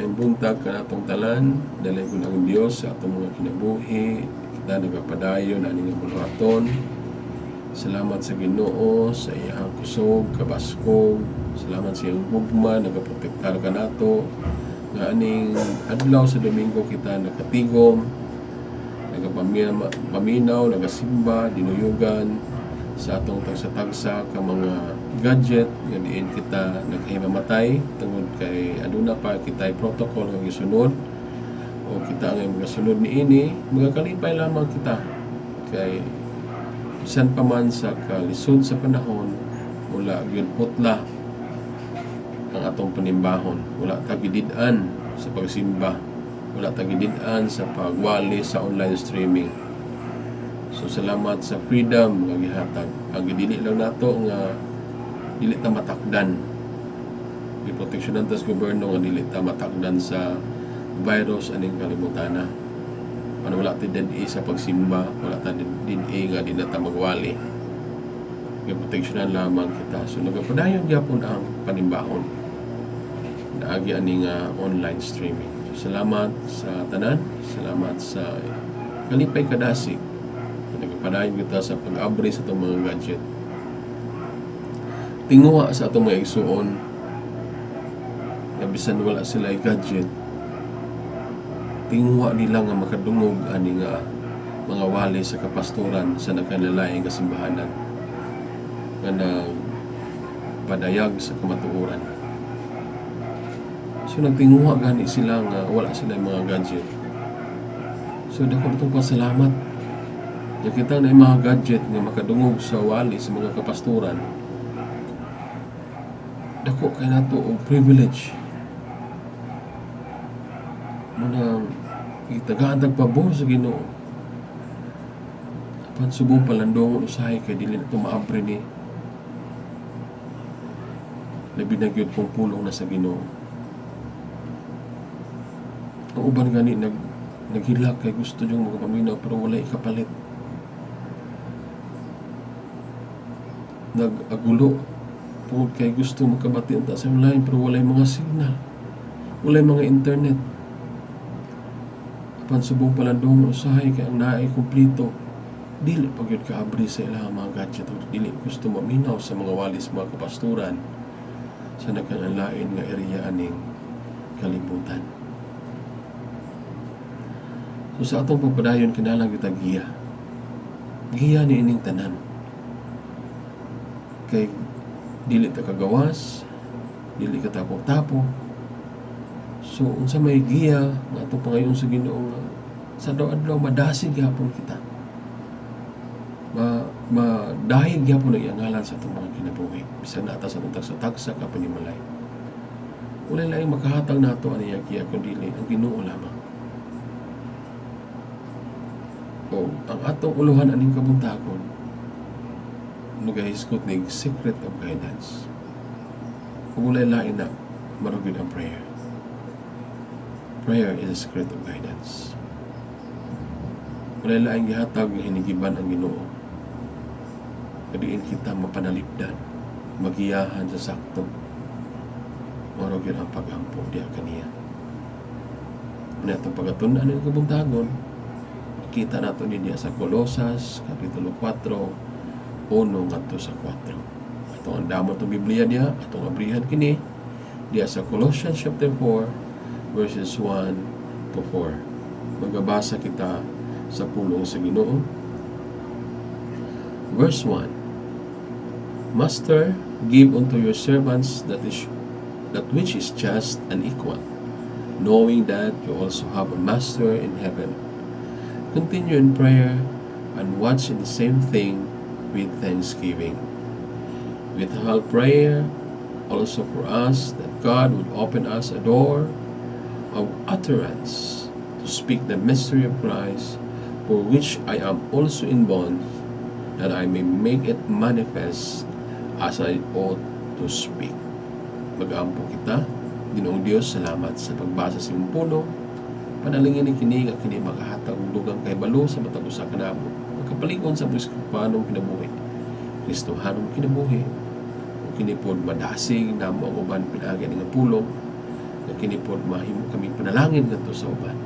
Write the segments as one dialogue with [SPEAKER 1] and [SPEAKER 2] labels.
[SPEAKER 1] Maayong buntag kanatong tanan, dalay ko ng Dios sa atong mga kinabuhi, kita nagapadayon ani nga buluhaton. Salamat sa Ginoo sa iyang kusog, kabaskog. Salamat sa iyang gugma, nagaprotektar ka nato. Nga aning adlaw sa Domingo kita nakatigom, nagapaminaw, nagasimba, dinuyugan sa atong tagsa-tagsa ka mga gadget nga diin kita naghimamatay tungod kay aduna pa kitay protocol nga gisunod o kita nga magasunod niini magakalipay lamang kita kay bisan pa man sa kalisod sa panahon wala gyud putla ang atong panimbahon, wala tagidid-an sa pagsimba, wala tagidid-an sa pagwali sa online streaming. So salamat sa freedom nga gihatag. Ang gidili lang nato nga dili ta matakdan. Giproteksyonan ta sa gobyerno nga dili ta matakdan sa virus aning kalibutan na. Ano wala ta din sa pagsimba, wala ta din nga di na ta magwali. Giproteksyonan lamang kita. So nagapadayon gyapon ang panimbahon. Naagi aning online streaming. So, salamat sa tanan, salamat sa kalipay kadasig. Nagapadayon kita sa pag-abri sa itong mga gadget. Tinguha sa itong mga igsuon na bisan wala sila gadget, tinguha nila nga makadungog ani nga mga wali sa kapasturan sa nagkanalaing kasimbahanan nga nagpadayag sa kamatuoran. So nagtinguha gani sila nga wala sila mga gadget. So dako itong pasalamat. Kita na yung mga gadget nga makadungog sa wali sa mga kapasturan. Dako kay nato og privilege. Muna itagaantag pabor sa Ginoo. Apan subong palandong usahay kay dili na ito maabre ni. Labi na gyud kong pulong na sa Ginoo. Ang uban gani naghilak kay gusto yung magapaminaw pero wala ikapalit. Nag-agulo tungod kay gusto makabati ang sa online pero walay mga signal, walay mga internet. Apan subong palandong usahay kay ang naay kumplito dili pagyud kaabri sa ilang mga gadget o dili gusto maminaw sa mga walis mga kapasturan sa nagkanalain nga area aning kalibutan. So sa atong pagpadayon kinahanglan kita giya ni ining tanan kay dili ta kagawas, dili ka tapok-tapok. So unsa may giya nga atong pangayon sa Ginoo sa adlaw madasig gyapon kita. Madahig gyapon ang iangalan sa atong mga kinabuhi bisan na ata sa tagsa-tagsa ka panimalay. Wala laing makahatag nato ani giya kundi ang Ginoo lamang. O ang atong uluhan aning kabuntagon nagahiskot ng secret of guidance. Kung wala lain na, marugid ang prayer. Prayer is a secret of guidance. Wala lain gihatag ng hinigiban ang Ginoo. Kadiin kita mapanalipdan, magiyahan sa sakto. Marugid ang pagampo diya kaniya. Muna itong pagatunan ng kabuntagon, kita nato niya sa Colosas, Kapitulo 4, 1 ngadto sa 4. Atong andamon itong Biblia diya, atong abrihan kini diya sa Colossians chapter 4 verses 1 to 4. Magabasa kita sa pulong sa Ginoo. Verse 1. Master, give unto your servants that which is just and equal, knowing that you also have a master in heaven. Continue in prayer and watch in the same thing with thanksgiving. With all prayer also for us that God would open us a door of utterance to speak the mystery of Christ, for which I am also in bonds, that I may make it manifest as I ought to speak. Mag-aampo kita, Ginoong Diyos, salamat sa pagbasa sa iyong pulong. Panalangin ni kini nga kini makahatag og dugang kay balo sa matag usa ka namo. Magkapalikon sa Kristohanong kinabuhi. Kristohanong kinabuhi. O kini pod madasig namo ang uban pinaagi nga pulong nga kinipod mahimo kami panalangin ngadto sa uban.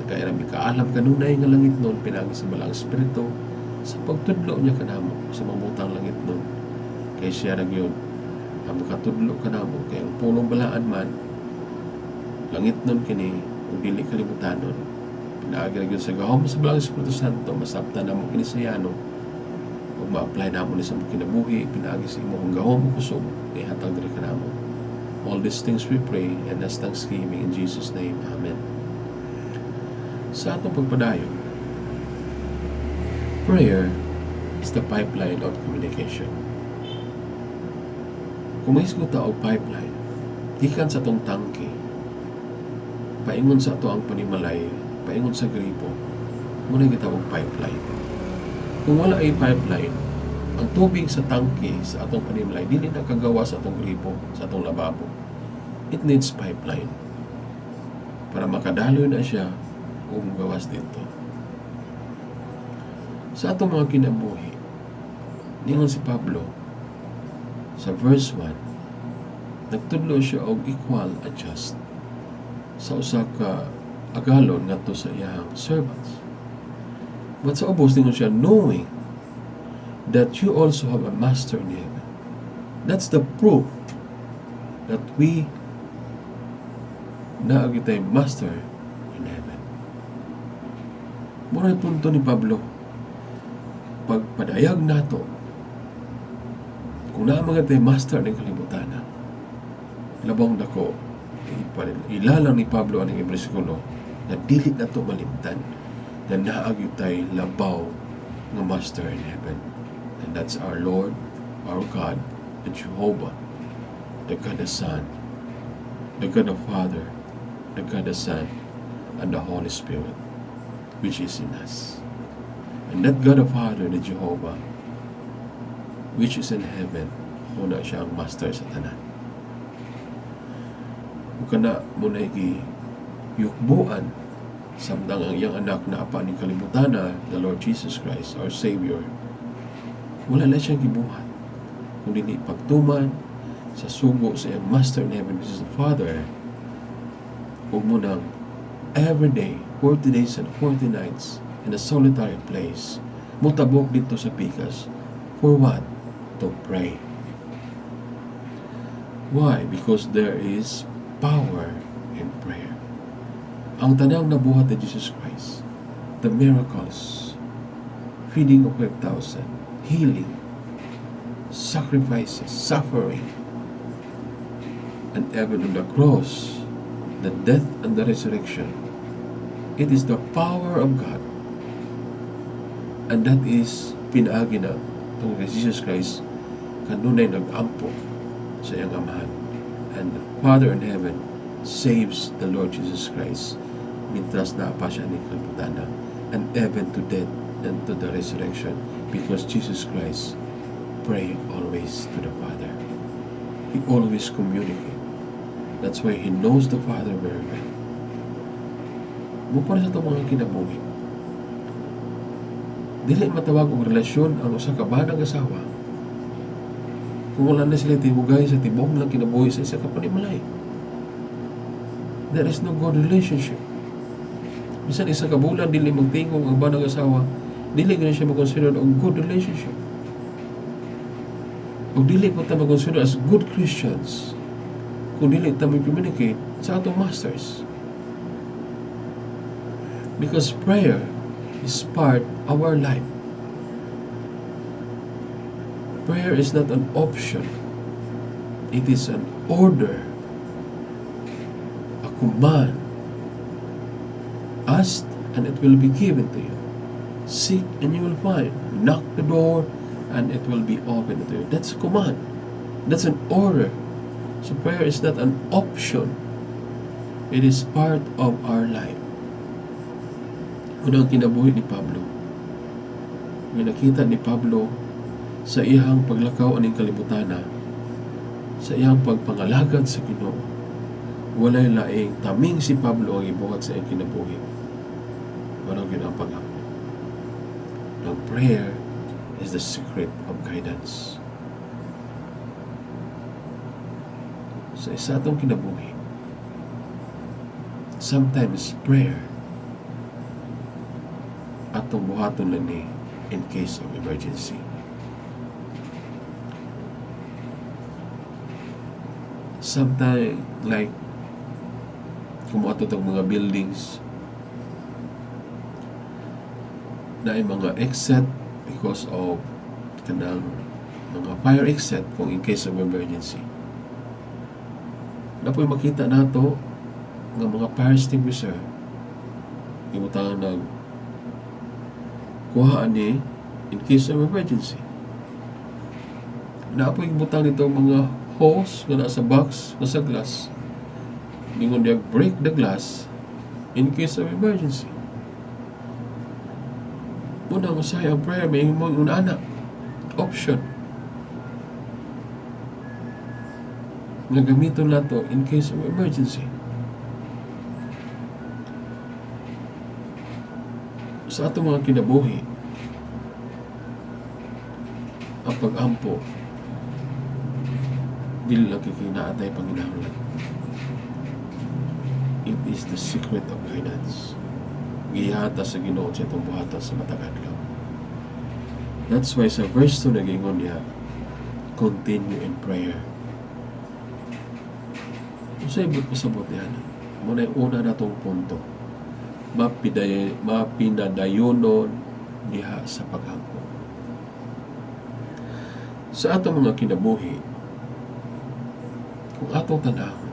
[SPEAKER 1] Kaya rami kaalam kanunay nga langit nun pinagi sa balang espiritu sa pagtudlo niya kanamo sa mamutang langit nun. Kaya siya ra gyud ang makatudlo kanamo kay ang pulong balaan man langit nun kini ug dili kalimutanon. Pinaagi ra gyud sa gahom sa balang Espiritu Santo masabtan namo kini sa yano ug ma-apply namo ni sa kinabuhi pinaagi sa imong gahom ug kusog ihatag diri kanamo. All these things we pray and as thanksgiving in Jesus' name. Amen. Sa atong pagpadayon, prayer is the pipeline of communication. Kung may isguta o pipeline, gikan sa atong tangke, paingon sa ato ang panimalay, paingon sa gripo, muna gitawag pipeline. Kung wala ay pipeline, ang tubig sa tangke sa atong panimalay, dili na kagawa sa atong gripo, sa atong lababo. It needs pipeline para makadaloy na siya o magawas dito. Sa atong mga kinabuhi, ningon si Pablo, sa verse 1, nagtudlo siya og equal at just sa usa ka agalon ngadto sa iyang servants. But sa ubos ningon siya, knowing that you also have a master in heaven. That's the proof that we naagitay master in heaven. Muna punto ni Pablo, pagpadayag nato kung naamagad tayo master ng kalibutan, labang dako ilalang ni Pablo ang bersikulo na dili na to malimtan na naagyo tayo labaw ng master in heaven, and that's our Lord, our God, the Jehovah, the God the Son, the God the Father, the God the Son, and the Holy Spirit, which is in us. And that God the Father, the Jehovah, which is in heaven, muna siya ang master sa tanan. Kana muna yukbuan samtang ang iyang anak na apa ni kalimutana, the Lord Jesus Christ, our Savior, wala na siyang gibuhat kundi pagtuman sa sugo sa iyang master in heaven, which is the Father, ug munang every day, 40 days and 40 nights in a solitary place, mutabok dito sa pikas. For what? To pray. Why? Because there is power in prayer. Ang tanang nabuhat ni Jesus Christ, the miracles, feeding of 5,000, healing, sacrifices, suffering, and even on the cross, the death and the resurrection, it is the power of God. And that is pinaagi na itong Jesus Christ kanunay nag-ampo sa iyang amahan. And the Father in heaven saves the Lord Jesus Christ mintas na pa siya ni kalputana, and even to death and to the resurrection, because Jesus Christ pray always to the Father. He always communicate. That's why He knows the Father very well. Mupara sa itong mga kinabuhi, dili matawag og relasyon ang usa ka banang asawa kung wala na sila tibugay sa tibong lang kinabuhi sa isa ka panimalay. There is no good relationship. Bisan isa ka bulan dili magtingog ang banang asawa, dili gani siya makonsider og good relationship. O dili po ta makonsider as good Christians kung dili ta mag-communicate sa atong masters. Because prayer is part of our life. Prayer is not an option. It is an order, a command. Ask and it will be given to you. Seek and you will find. Knock the door and it will be opened to you. That's a command. That's an order. So prayer is not an option. It is part of our life. Unang kinabuhi ni Pablo, may nakita ni Pablo sa iyang paglakaw aning kalibutana, sa iyang pagpangalagad sa Ginoo, walay laing taming si Pablo ang ibuhat sa iyang kinabuhi. Walang ginang pag-apo. Now prayer is the secret of guidance. Sa isa itong kinabuhi, sometimes prayer atong buhaton lang ni in case of emergency. Sometimes, like, kung ato itong mga buildings na ay mga exit because of kanang mga fire exit kung in case of emergency. Na po'y makita nato ng mga fire extinguisher imutangan nag kuhaan ni in case of emergency. Na po'y butang nito mga hose na nasa box, nasa glass. Ningon niya break the glass in case of emergency. Muna masaya ang prayer, may mga anak option na gamiton nato in case of emergency. Sa ato mga kinabuhi, ang pag-ampo dili lang kikinaatay Panginoon. It is the secret of guidance. Gihata sa Ginoo sa itong buhatan sa matag adlaw. That's why sa verse 2 nagingon niya, continue in prayer. Sa ibig pasabot niya, muna yung una na itong punto, mapinadayonon diha sa paghampo. Sa atong mga kinabuhi, kung atong tanahon,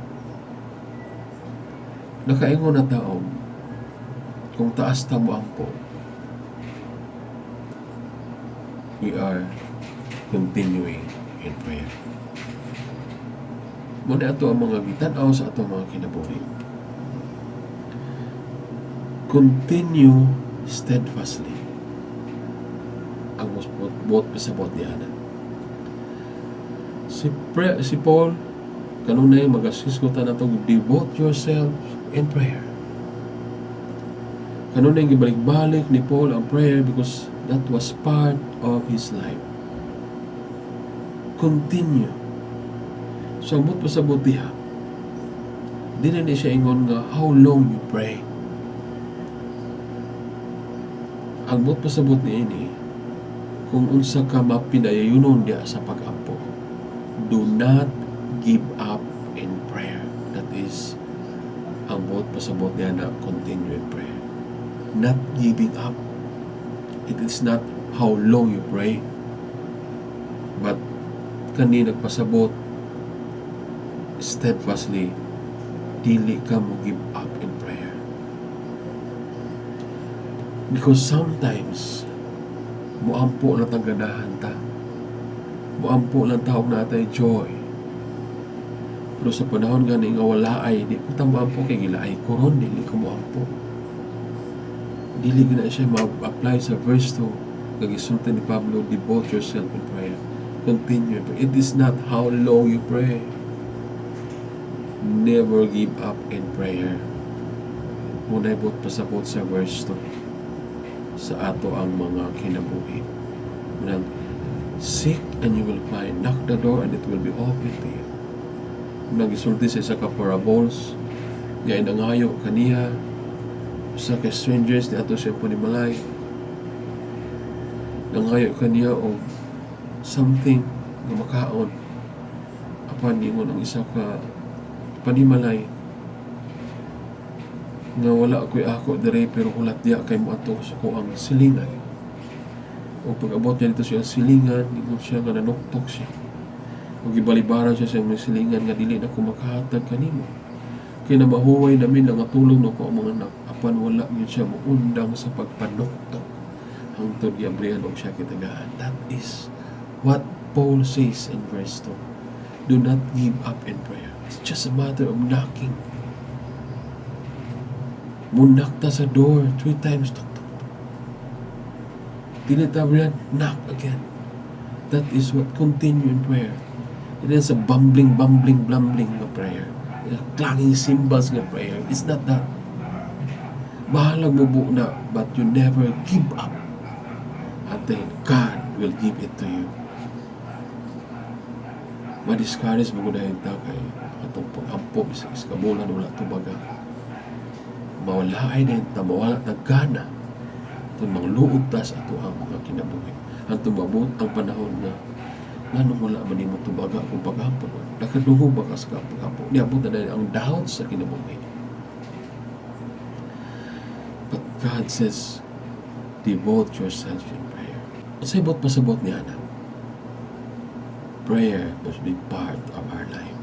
[SPEAKER 1] nakaingon na taong kung taas ta mo ampo, we are continuing in prayer. Muna ito ang mga gitanaw sa atong mga kinabuhi. Continue steadfastly. Ang buot pasabot niya na. Si Paul, kanunay mag-asiskutan na ito, devote yourself in prayer. Kanunay gibalik-balik ni Paul ang prayer because that was part of his life. Continue. So, ang buot pasabot niya, di na siya ingon nga, how long you pray. Ang buot pasabot niya ini, kung unsa ka mapinayayunon diya sa pag-ampo, do not give up in prayer. That is ang buot pasabot niya na continue in prayer. Not giving up. It is not how long you pray, but kani nagpasabot steadfastly, dili ka mo give up in prayer. Because sometimes muampo lang tang ganahan ta, muampo lang taong natay joy. Pero sa panahon gani nga wala ay, di ko tamampo kay gilaay koron, dili ko muampo. Dili gina siya ma-apply sa verse 2 nagisulti ni Pablo, devote yourself in prayer. Continue. It is not how long you pray. Never give up in prayer. Muna ibot pasabot sa verse 2 sa ato ang mga kinabuhi. Muna, seek and you will find. Knock the door and it will be open to you. Nagisulti sa isa ka parables, ngayon nangayo kaniya sa ka strangers di ato siya po ni Malay. Nangayo kaniya o something na makaon. Apan ingon ang isa ka panimalay nga wala ako'y ako dire pero hulat diya kay mo ato sa ko ang silingan. O pag-abot niya dito siya silingan, ingon siya nga nanuktok siya. O gibalibara siya sa mga silingan nga dili na kumakahatag kanimo. Kaya na mahuway namin nga tulong no ko ang mga anak. Apan wala yun siya muundang sa pagpanuktok. Hangtod yabrihan og siya kitagaan. That is what Paul says in verse 2. Do not give up in prayer. It's just a matter of knocking. Munakta sa door 3 times. Tuk, tuk, tuk. Tinatabrihan, knock again. That is what continue in prayer. It is a bumbling na prayer. Clanging cymbals na prayer. It's not that. Bahalag mo buo na, but you never give up until God will give it to you. Ma-discourage mo ko dahil ta kay atong pag-ampo sa iskabulan wala tubaga. mawalaay na yung mawala na gana itong mangluod ta sa ato ang mga kinabuhi. Ang tumabot ang panahon na nganong wala man mo tubaga kung paghapon. Nakadungog ba ka sa paghapon? Niabot na dahil ang doubt sa kinabuhi. But God says, devote yourself in prayer. Pasabot niya na. Prayer must be part of our life.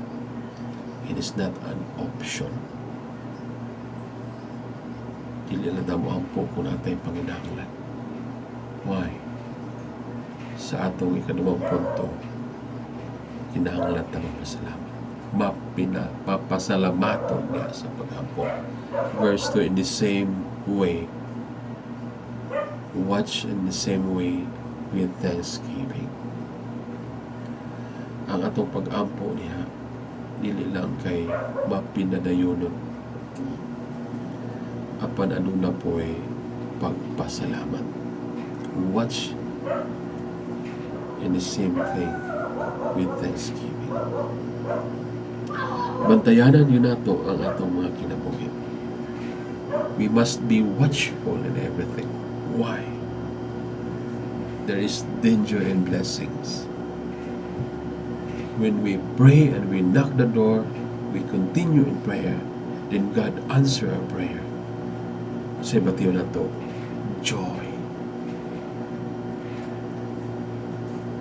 [SPEAKER 1] It is not an option. Dili lang na mo ang po kung natin panginahanglan. Why? Sa atong ikadumang punto, kinahanglan na magpasalamat. Papasalamaton niya sa paghampo. Verse 2, in the same way, watch in the same way with thanksgiving. Ang atong pag-ampo niya, dili lang kay mapinadayonon. Apan aduna po'y pagpasalamat. Watch in the same thing with thanksgiving. Bantayanan yun nato ang atong mga kinabuhi. We must be watchful in everything. Why? There is danger and blessings. When we pray and we knock the door, we continue in prayer, then God answer our prayer. Sa batiyo na to, joy.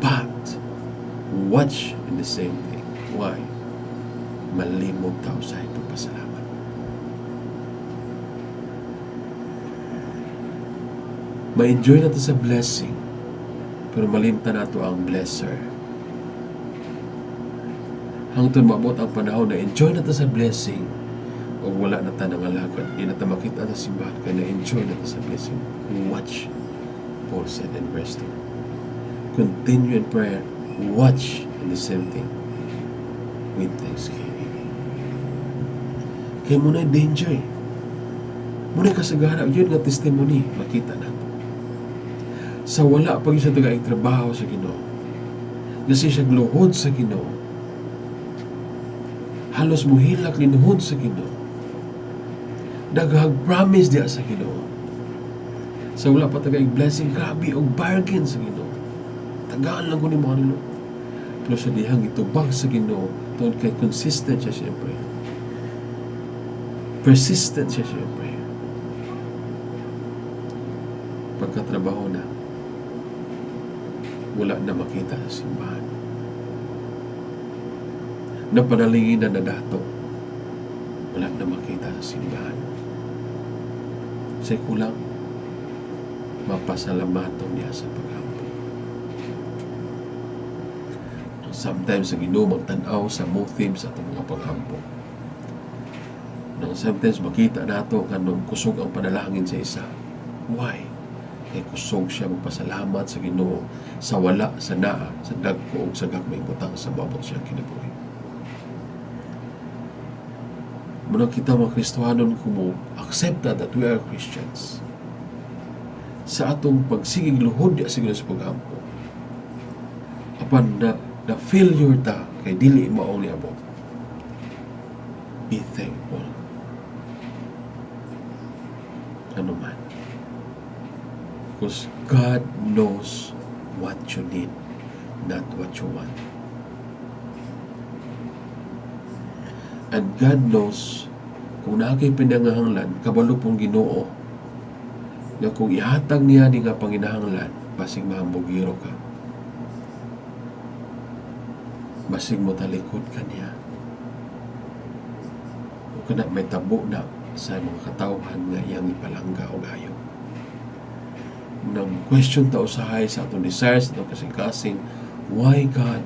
[SPEAKER 1] But, watch in the same thing. Why? Malimog tao sa ipagpasalamat. Ma-enjoy na to sa blessing, pero malimtan na to ang blesser. Hangtod maabot ang panahon na enjoy na to sa blessing, o wala na ta nangalakad, di na ta makita sa simbahan, kaya na-enjoy na ta sa blessing. Watch, Paul said in verse 2. Continue in prayer. Watch in the same thing with thanksgiving. Kaya muna yung danger eh. Muna kasagara, yun nga testimony, makita na. Sa wala pag isa tagaing trabaho sa Ginoo, kasi siya gluhod sa Ginoo, halos muhilak linuhod sa Ginoo, daghang promise diya sa Ginoo. Sa wala pa tagaing blessing, grabe og bargain sa Ginoo. Tagaan lang ko ni mga nilo. Pero sa dihang itubag sa Ginoo, tungkol kay consistent siya siyempre. Persistent siya siyempre. Pagkatrabaho na, wala na makita sa simbahan. Napanalingin na dato, wala na makita sa simbahan. Say kulang, mapasalamaton niya sa paghampo. Sometimes sa Ginoo magtanaw sa motives sa mga paghampo. Sometimes makita nato kanong kusog ang panalangin sa isa. Why? Kay kusog siya magpasalamat sa Ginoo sa wala, sa naa, sa dagko ug sa gagmay butang sa babot siya kinabuhi. Muna kita mga Kristohanon kung accept that we are Christians. Sa atong pagsigig luhod sa Ginoo sa paghampo. Apan na failure ta kay dili mao ni abot. Be thankful. Ano man. Because God knows what you need, not what you want. And God knows kung nakay pinangahanglan, kabalo pong Ginoo, na kung ihatag niya ni nga panginahanglan, basig mahambugiro ka. Basig mo talikod ka niya. O kana may tabo na sa mga katawhan nga iyang ipalangga o gayo. Nang question ta usahay sa atong desires, sa atong kasing-kasing, why God?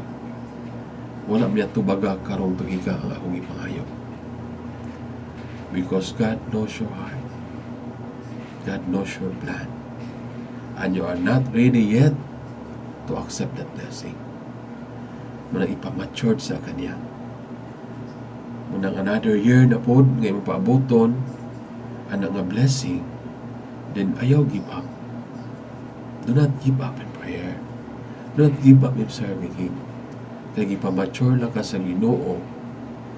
[SPEAKER 1] Wala niya tubaga karong tugiga ang akong ipangayo. Because God knows your heart. God knows your plan. And you are not ready yet to accept that blessing. Muna ipamatured sa Kanya. Munang another year na po, ngayon mo paabuton, ang nga blessing, then ayaw give up. Do not give up in prayer. Do not give up in serving Him. Kaya ipamature lang ka sa Ginoo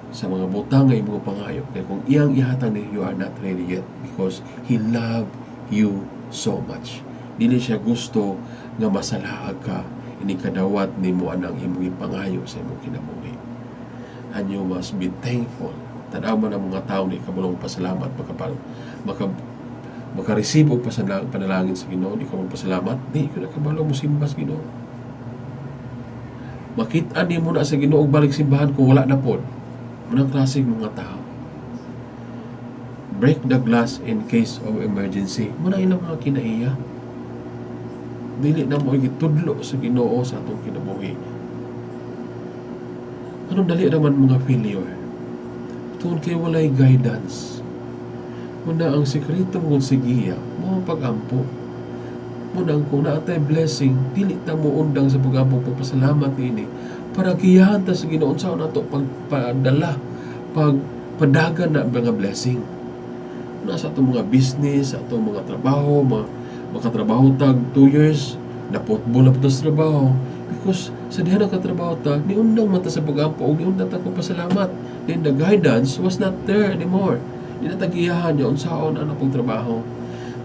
[SPEAKER 1] sa mga butang nga imong pangayo. Kaya kung iyang ihatag ni, you are not ready yet because He love you so much. Dili siya gusto nga masalaag ka, ini kadawat ni mo anang imong ipangayo sa imong kinabuhi. And you must be thankful. Tanaw man ang mga tao ni kabulong pasalamat makareceive og panalangin sa Ginoo, di ka magpasalamat, di ko nakabalo mo simba sa Ginoo. Makita ni mo na sa Ginoo og balik simbahan kung wala na pod. Munang klaseng mga tao. Break the glass in case of emergency. Muna ilang mga kinaiya. Dili na mo igitudlo sa Ginoo sa atong kinabuhi. Anong dali naman mga failure? Tungkol kay walay guidance. Muna ang sekreto mong sigiya, mo pag-ampo. Muna ang kung naatay blessing, dili ta mo undang sa pag-ampo pagpasalamat ini. Para kiyahan ta sa Ginoo sa na to pagpadala, pagpadagan na mga blessing. Nasa itong mga business, sa itong mga trabaho, makatrabaho tag 2 years, naputbol na po sa trabaho. Because sa dihan ang katrabaho ta, niundang mata sa pag-ampo, o niundang ta pasalamat. Then the guidance was not there anymore. Di na tagiyahan niya, unsaon ano pong trabaho.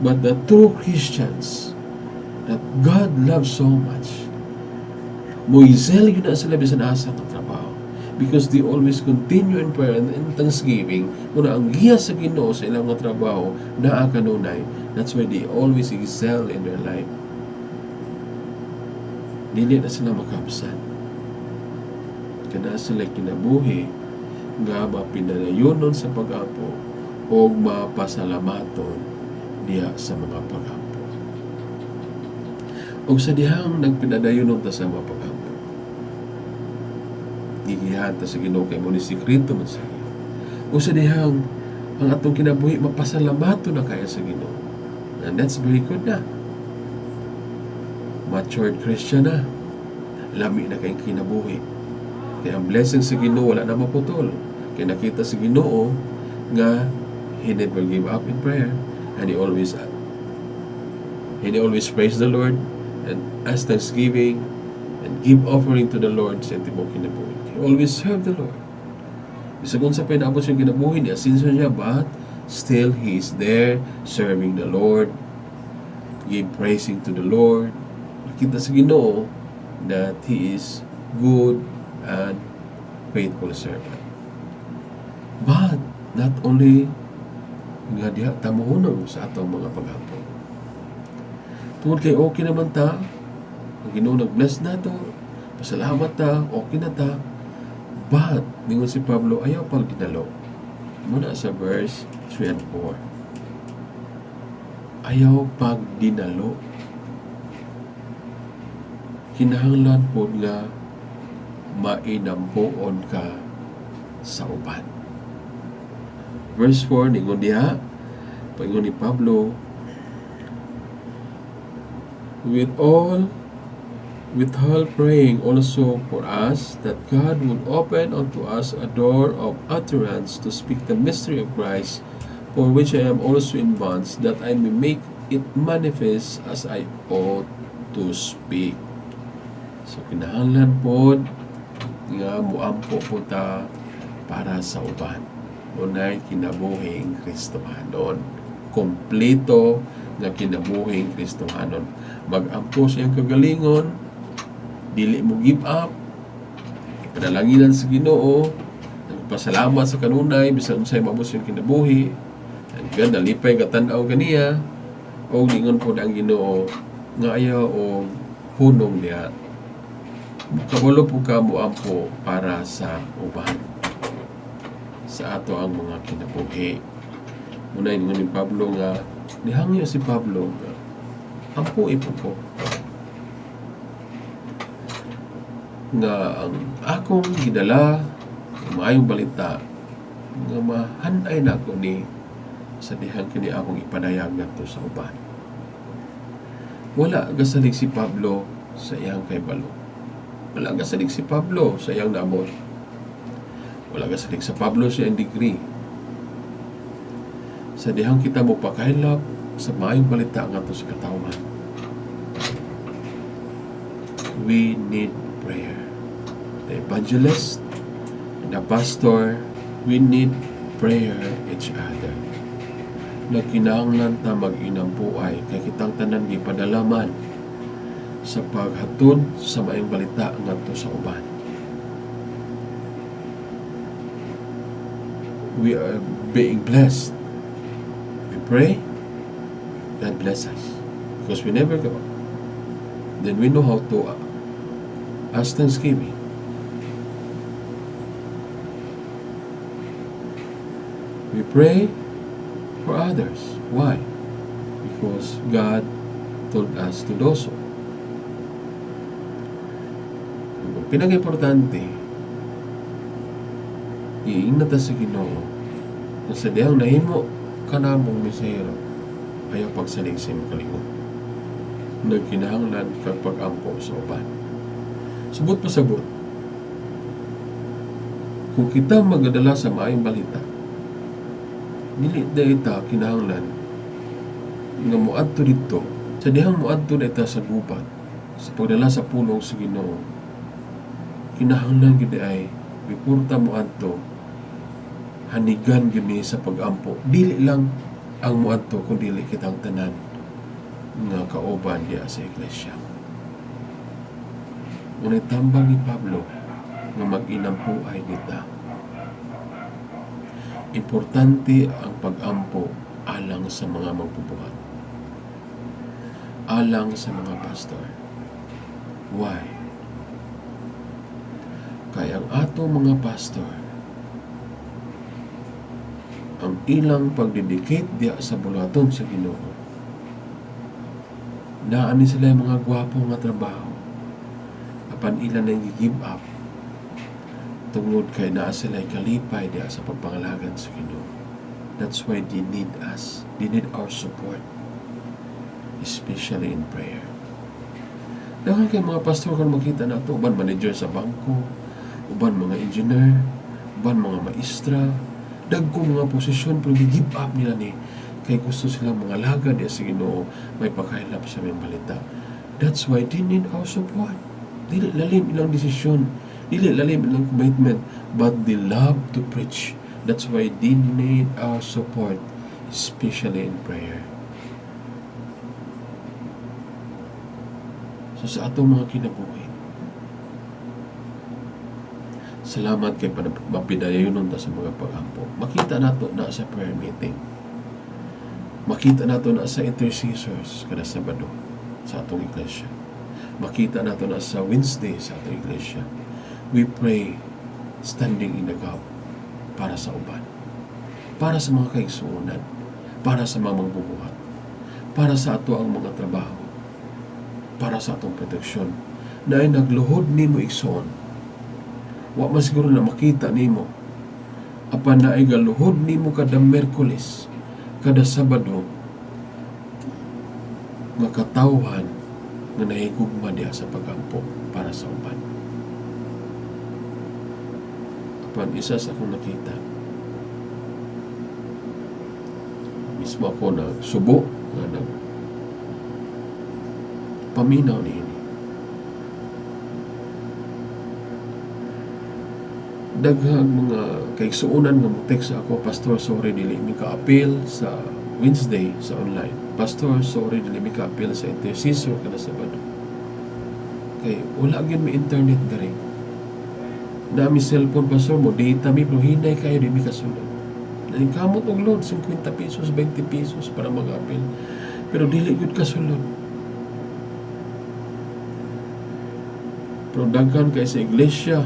[SPEAKER 1] But the true Christians, that God loves so much, Moisel yun na sila bisan asa ng trabaho. Because they always continue in prayer and in thanksgiving. Muna ang giya sa Ginoo sa ilang mga trabaho na kanunay. That's why they always excel in their life. Dili na sila makabsan. Kana sila kinabuhi nga mapinadayonon sa pag-apo o mapasalamaton diya sa mga pag-apo. O sa dihang nagpinadayonon ta sa mga pag-apo, gigihan ta sa Ginoo kay mo ni sikreto man sa iyo. O sa dihang ang atong kinabuhi mapasalamaton na kaya sa Ginoo. And that's very good na. Matured Christian na. Lami na kayong kinabuhi. Kaya ang blessing sa Ginoo wala na maputol. Kaya nakita sa Ginoo nga He never give up in prayer, and He always praise the Lord and ask thanksgiving and give offering to the Lord sa tibok kinabuhi. He always serve the Lord. Bisa kung sa pinabot yung kinabuhi niya, since niya, but still He is there serving the Lord, give praising to the Lord. Nakita sa Ginoo that He is good and faithful servant. But not only nga diha tamuhunong sa atong mga pag-apo. Tungod kay okay naman ta, ang Ginoo nag-bless na to, pasalamat ta, okay na ta. But, ningon si Pablo, ayaw pag dinalo. Muna sa verse 3 and 4. Ayaw pag dinalo. Kinahanglan po nga mainampuon ka sa uban. Verse 4, ningon diha, paingon ni Pablo, with all praying also for us, that God would open unto us a door of utterance to speak the mystery of Christ, for which I am also in bonds, that I may make it manifest as I ought to speak. So, kinahanglan po nga muampo po ta para sa uban. Unay kinabuhing Kristohanon. Kompleto nga kinabuhing Kristohanon. Mag-ampo siyang kagalingon, dili mo give up, panalanginan sa Ginoo, nagpasalamat sa kanunay, bisan unsay mabos yung kinabuhi, ang ganda, lipay katanaw kaniya, o ningon po ang Ginoo, nga ayaw o hunong niya. Kabalo po ka mo ampo para sa uban. Sa ato ang mga kinabuhi. Muna ningon ni Pablo nga, nihangyo si Pablo nga, ampo ipo ko. Nga ang akong gidala, maayong balita, nga mahanay na ako ni sa dihang kini akong ipadayag na to sa uban. Wala gasalig si Pablo sa iyang kay balo. Wala gasalig si Pablo sa iyang naabot. Wala gasalig sa Pablo sa iyang degree. Sa dihang kita mo pakailap sa maayong balita nga to sa katawhan. We need prayer. The evangelist, the pastor, We need prayer each other. Nagkinahanglan ta mag-inampuay kay kitang tanan gipadalaman sa paghatod sa maayong balita ngadto sa uban. We are being blessed. We pray, God bless us. Because we never go. Then we know how to ask thanksgiving. We pray for others. Why? Because God told us to do so. Pinag-importante, iingnan ta sa Ginoo na sa diyang nahimo ka namong misahiro ayaw pagsalig sa imong kalingon. Nagkinahanglan kag pag-ampo sa uban. Subot pa sabot. Kung kita magdala sa maayong balita, dili dayta kinahanglan nga moadto dito sa dihang moadto dayta sa gubat sa pagdala sa pulong sa Ginoo. Kinahanglan gid ay biporta moadto hanigan gyud sa pag-ampo. Dili lang ang moadto kun dili kitang tanan nga kauban diya sa iglesia. Unay tambang ni Pablo nga mag-inampuay kita. Importante ang pag-ampo alang sa mga magbubuhat. Alang sa mga pastor. Why? Kaya ang ato mga pastor, ang ilang pagdedicate diya sa bulaton sa Ginoo, naani sila yung mga gwapo nga trabaho, apan ilan na give up tungod kay naa sila kalipay diya sa pagpangalagan sa Ginoo. That's why they need us. They need our support, especially in prayer. Daghang kay mga pastor kan makita nato, uban manager sa bangko, uban mga engineer, uban mga maestra, dagko mga posisyon pero give up nila ni kay gusto sila mga lagad diya sa Ginoo, may pakailap sa mga balita. That's why they need our support. Dili lalim ilang desisyon, dili lalim ilang commitment, but they love to preach. That's why they need our support, especially in prayer. So sa atong mga kinabuhi, salamat kay mapidayonon ta sa mga pag-ampo. Makita nato na sa prayer meeting. Makita nato na sa intercessors kada Sabado sa atong iglesia. Makita nato na sa Wednesday sa atong iglesia. We pray standing in the gap para sa uban. Para sa mga kaigsuonan. Para sa mga magbubuhat. Para sa ato ang mga trabaho. Para sa atong proteksyon. Na ay nagluhod nimo igsoon. Wa man siguro na makita nimo. Apan na ay galuhod nimo kada Miyerkules, kada Sabado, nga katawhan nga nahigugma diya sa pagampo para sa uban. Apan isa sa akong nakita, mismo ako na subo nga nag paminaw niini. Daghang mga kaigsuonan nga mag-text ako, Pastor, sorry dili mi ka-appeal sa Wednesday sa online. Pastor, sorry dili mi ka-appeal sa intercessor kada Sabado. Kay wala gyud mi internet diri. Na mi cellphone, Pastor, mo data mi pero hinay kayo di mi kasulod. Nangkamot og load 50 pesos, 20 pesos para mag-appeal. Pero dili gyud kasulod. Pero daghan kay sa iglesia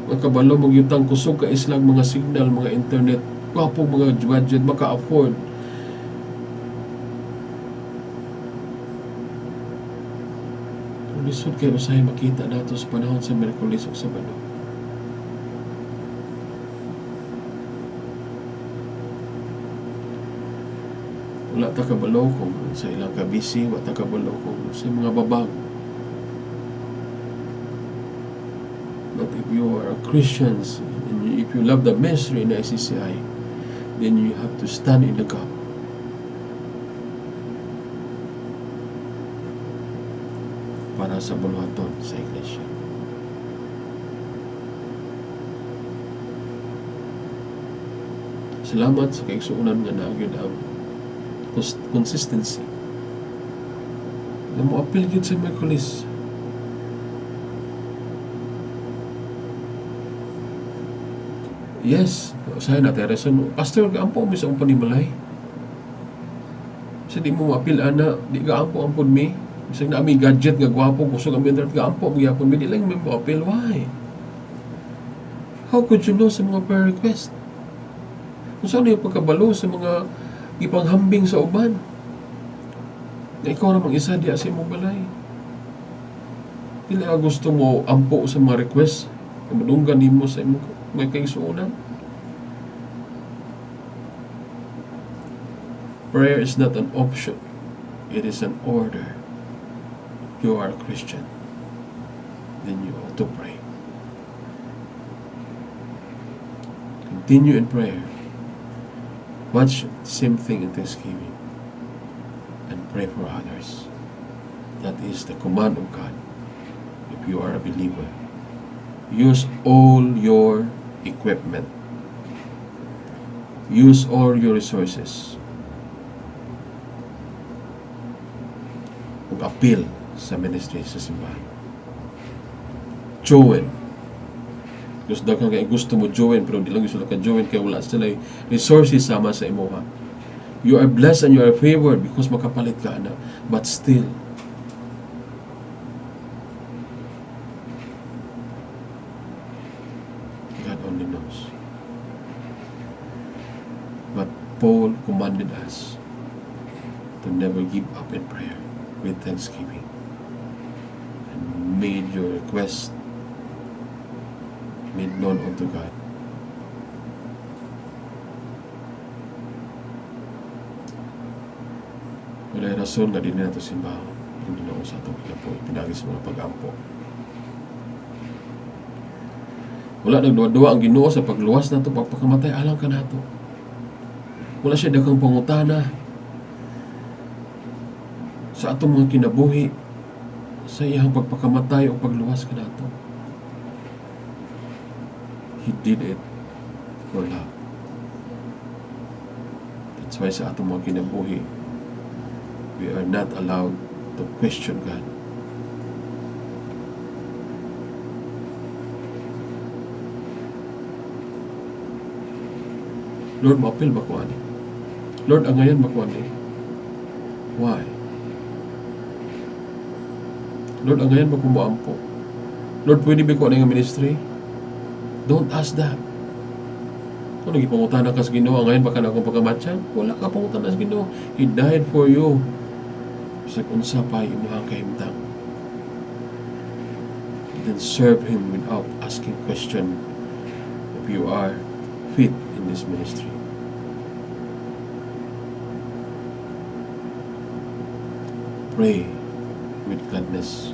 [SPEAKER 1] makabalo mong yutang kusog ka islang mga signal, mga internet, kwapong mga budget, maka-afford. Lisod kayo usahay makita nato sa panahon sa Miyerkules o Sabado. Wala ta kabalo kung sa ilang kabisi, wala ta kabalo kung sa mga babag. But if you are a Christians, and if you love the ministry in the ICCI, then you have to stand in the gap. Para sa buluhaton sa iglesia. Salamat sa kaigsuunan nga nagyud ang consistency. Na mo apil gyud sa Miyerkules. Yes, usahay na Tereson, Pastor, gaampo mo sa panimalay. Kasi di mo mapil, ana, di gaampo ampun mi. Bisag na ami gadget nga gwapo, gusto kami internet, gaampo mo yapon mi, di lang mo mapil. Why? How could you know sa mga prayer request? Kung saan yung pagkabalo sa mga ipanghambing sa uban? Na ikaw namang isa di sa imong balay. Di lang gusto mo ampo sa mga request, madunggan mo sa imong may kaigsuunan. Prayer is not an option. It is an order. You are a Christian. Then you ought to pray. Continue in prayer. Watch the same thing in Thanksgiving. And pray for others. That is the command of God. If you are a believer, use all your equipment. Use all your resources. Mag-appeal sa ministry sa simbahan. Join. Gusto mo join, pero di lang gusto ka join kaya wala sila resources sama sa imuha. You are blessed and you are favored because makapalit ka na. But still, God only knows. But Paul commanded us to never give up in prayer with thanksgiving and made your request made known unto God. Wala rason nga din nato simbahan. Hindi na sa itong kinapo, pinagis mga pag-ampo. Wala nagduwa-duwa ang Ginoo sa pagluwas nato, pagpakamatay, alang ka nato. Wala siya daghang pangutana sa atong mga kinabuhi, sa iyang pagpakamatay o pagluwas ka nato. He did it for love. That's why sa atong mga kinabuhi, we are not allowed to question God. Lord, maapil ba ko ani? Lord, ang ngayon ba ko ani? Why? Lord, ang ngayon ba ko moampo? Lord, pwede ba ko ani nga ministry? Don't ask that. Kung nagipangutana ka sa Ginoo, ang ngayon baka na akong pagkamatyan? Wala ka pangutana sa Ginoo. He died for you. Sa unsa pa imuhang kahimtang. Then serve Him without asking question if you are fit in this ministry. Pray with gladness.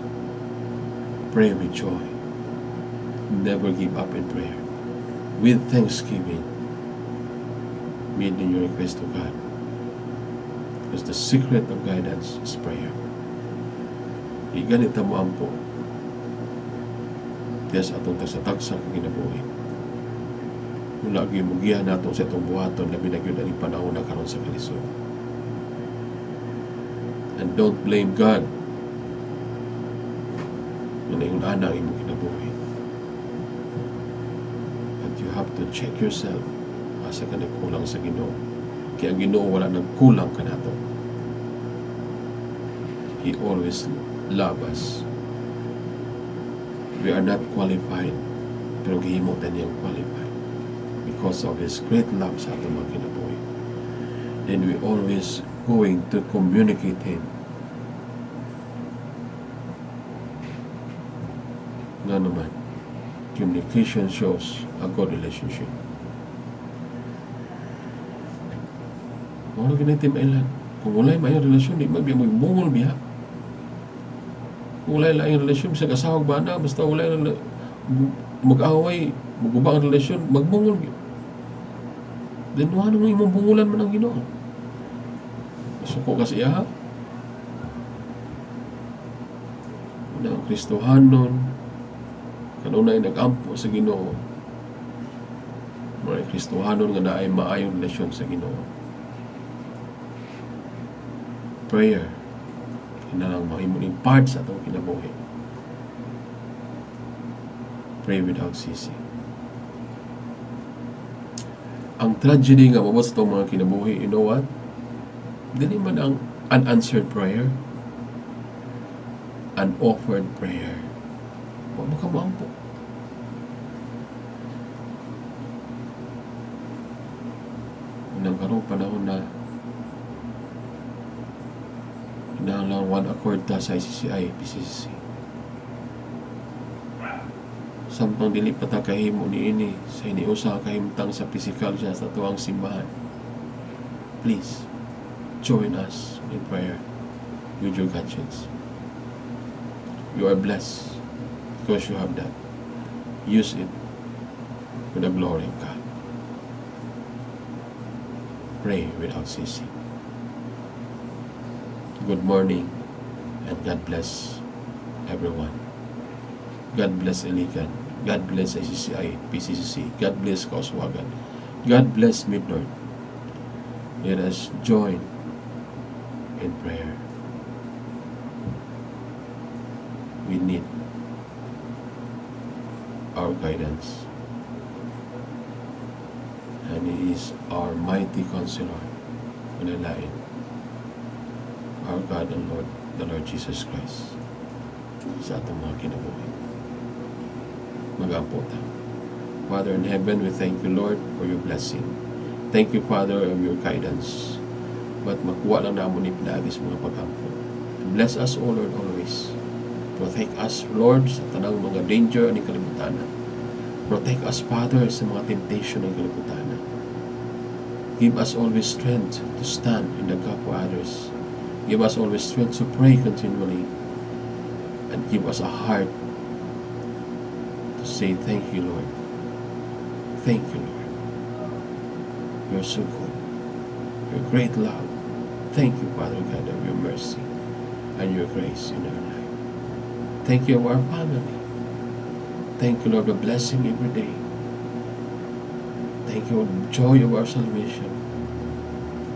[SPEAKER 1] Pray with joy. Never give up in prayer. With thanksgiving, made in your request to God. Because the secret of guidance is prayer. Di ganit mo ampo. Tiyas atong tasatagsa kang ginabuhi. Mula gimugihan nato sa itong buhaton, labi na yun ang panahon na karon sa kalisod. And don't blame God. Yun ay yung anang imong kinabuhi. But you have to check yourself. Asa ka nagkulang sa Ginoo. Kaya ang Ginoo wala nagkulang ka nato. He always loves us. We are not qualified, pero gihimo ta niyang qualified because of His great love sa atong mga kinabuhi. And we always going to communicate Him. Nga naman, communication shows a good relationship. Wala ganito mailan. Kung wala yung mayang relasyon, di magbiya magbungol biya. Kung wala yung relasyon, sa kasawag ba na, basta wala yung mag-away, magubang ang relasyon, magbungol biya. Then, ano mo yung bungulan man ang Ginoo? Masuko ka siya, ha? Na ang Kristohanon, kanunay nag-ampo sa Ginoo, mga Kristohanon nga naay maayong relasyon sa Ginoo. Prayer kinahanglan mahimong part sa atong kinabuhi. Pray without ceasing. Ang tragedy nga mabot sa itong mga kinabuhi, you know what? Dili man ang unanswered prayer, unoffered prayer. Huwag makamuampo. Nang karong panahon na kinahanglan one accord ta sa ICCI, PCCC. Samtang dili pa ta kahimo niini sa iniusa kahimtang sa physical siya sa tuwang simbahan. Please, join us in prayer with your gadgets. You are blessed because you have that. Use it for the glory of God. Pray without ceasing. Good morning and God bless everyone. God bless Iligan. God bless ICCI, PCCC. God bless Kauswagan. God bless Midnorth. Let us join in prayer. We need our guidance. And He is our mighty counselor, manalain, our God and Lord, the Lord Jesus Christ, sa atong mga kinabuhi. Mag-ampo ta. Father in heaven, we thank you, Lord, for your blessing. Thank you, Father, of your guidance. But makuha lang naman ni pinagis mga pag-ampo. Bless us, O Lord, always. Protect us, Lord, sa tanang mga danger ni kalibutan. Protect us, Father, sa mga temptation ng kalibutan. Give us always strength to stand in the gap for others. Give us always strength to pray continually. And give us a heart to say, thank you, Lord. Thank you, Lord. You're so good. Your great love. Thank you, Father God, of your mercy and your grace in our life. Thank you of our family. Thank you, Lord, for blessing every day. Thank you for the joy of our salvation.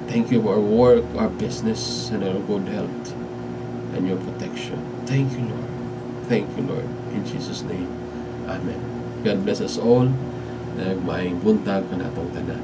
[SPEAKER 1] Thank you for our work, our business, and our good health, and your protection. Thank you, Lord. Thank you, Lord. In Jesus' name, Amen. God bless us all. Nagmaayong buntag ka natong tanan.